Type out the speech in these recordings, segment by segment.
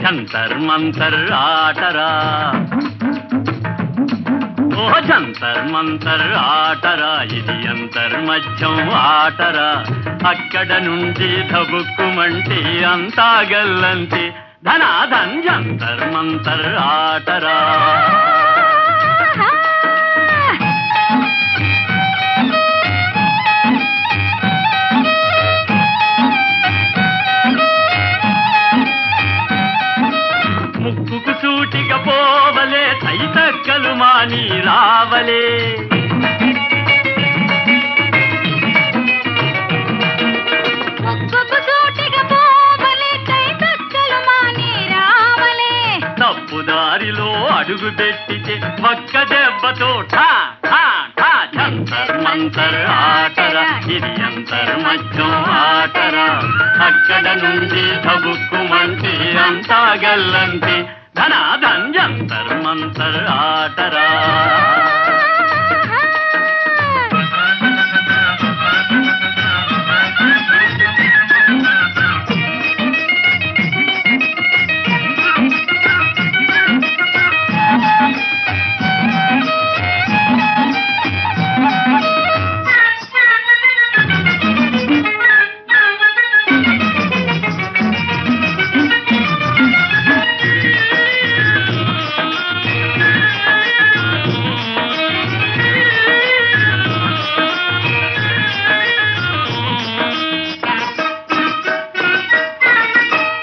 జంతర్ మంతర్ ఆటరా, ఓ జంతర్ మంతర్ ఆటరా, ఇది అంతర్మధ్యం ఆటరా. అక్కడ నుండి ధబుక్కుమంటే అంతా గల్లంతే, ధనాధన్ జంతర్ మంతర్ ఆటరా. ముక్కుకు సూటిగా పోవలే, తైతక్కలు మాని రావలే. ముక్కుకు సూటిగా పోవలే, తైతక్కలు మాని రావలే. తప్పుదారిలో అడుగు పెట్టితే ఒక్క దెబ్బతో ఠా ఠా ఠా. జంతర్ మంతర్ ఆటరా, ఇది అంతర్మధ్యం ఆటరా. అక్కడ నుండి ధబుక్కుమంటే అంతా గల్లంతే, ధనాధన్ జంతర్ మంతర్ ఆటరా.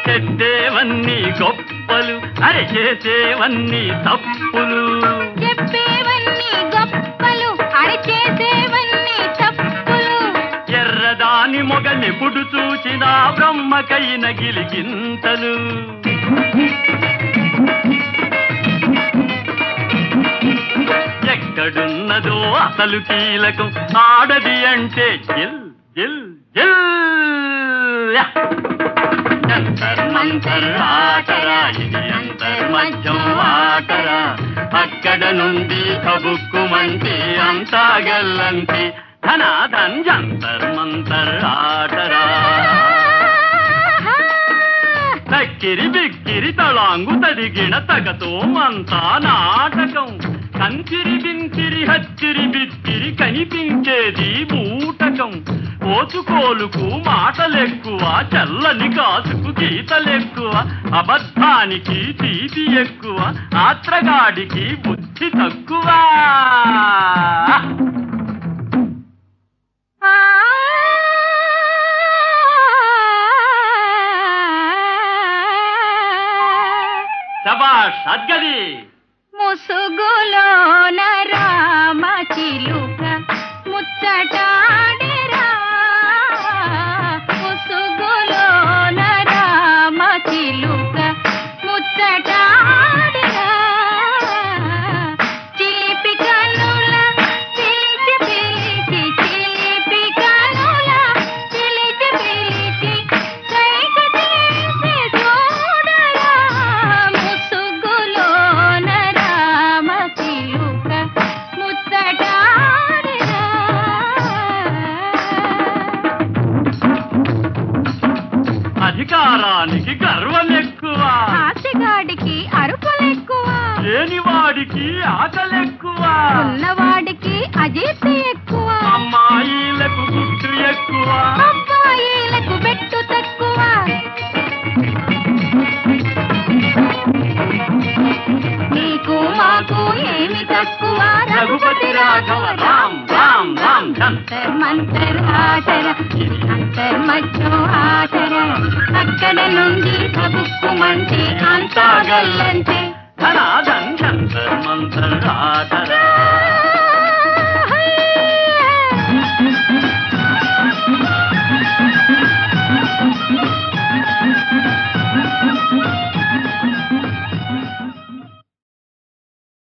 చెప్పేవన్నీ గొప్పలు, అరే చేసేవన్నీ తప్పులు. చెప్పేవన్నీ గొప్పలు, అరే చేసేవన్నీ తప్పులు. ఎర్రదాని మొగలెప్పుడు చూసినా బ్రహ్మకైన గిలిగింతలు. ఎక్కడున్నదో అసలు కీలకం, ఆడది అంటే జిల్ జిల్ జిల్. జంతర్ మంతర్ ఆటరా, ఇది అంతర్మధ్యం ఆటరా. అక్కడ నుండి ధబుక్కుమంటే అంతా గల్లంతే, ధనాధన్ జంతర్ మంతర్ ఆటరా. తక్కిరి బిక్కిరి తళాంగు తదిగిన తగతో మంతా నాటకం. కంచిరి బించిరి హచ్చిరి బిచ్చిరి కనిపించేది బూటకం. ఓచుకోలుకు మాటలెక్కువ, చల్లని కాసుకు గీతలెక్కువ. అబద్ధానికి తీపి ఎక్కువ, ఆత్రగాడికి బుద్ధి తక్కువ. శభాష్, అద్గది. ముసుగులోన రామ చిలుక ముచ్చటాడెరా, ముసుగులోన రామ చిలుక ముచ్చటాడెరా. చిలిపి కనుల పిలిచి పిలిచి, చిలిపి కనుల పిలిచి పిలిచి, సైగ చేసి చూడరా. ముసుగులోన రామ చిలుక ముచ్చటాడెరా. అధికారానికి గర్వం ఎక్కువ, ఆశగాడికి అరుపులెక్కువ, లేనివాడికి ఆకలెక్కువ. ఉన్నవాడికి అజీర్తి ఎక్కువ, అమ్మాయిలకు గుట్టు ఎక్కువ, అబ్బాయిలకు బెట్టు తక్కువ. నీకు మాకు ఏమి తక్కువ, రఘుపతి రాఘవ రామ్ రామ్ రామ్. జంతర్ మంతర్ ఆటరా, ఇది అంతర్మధ్యం ఆటరా. అక్కడ నుండి ధబుక్కుమంటే అంతా గల్లంతే,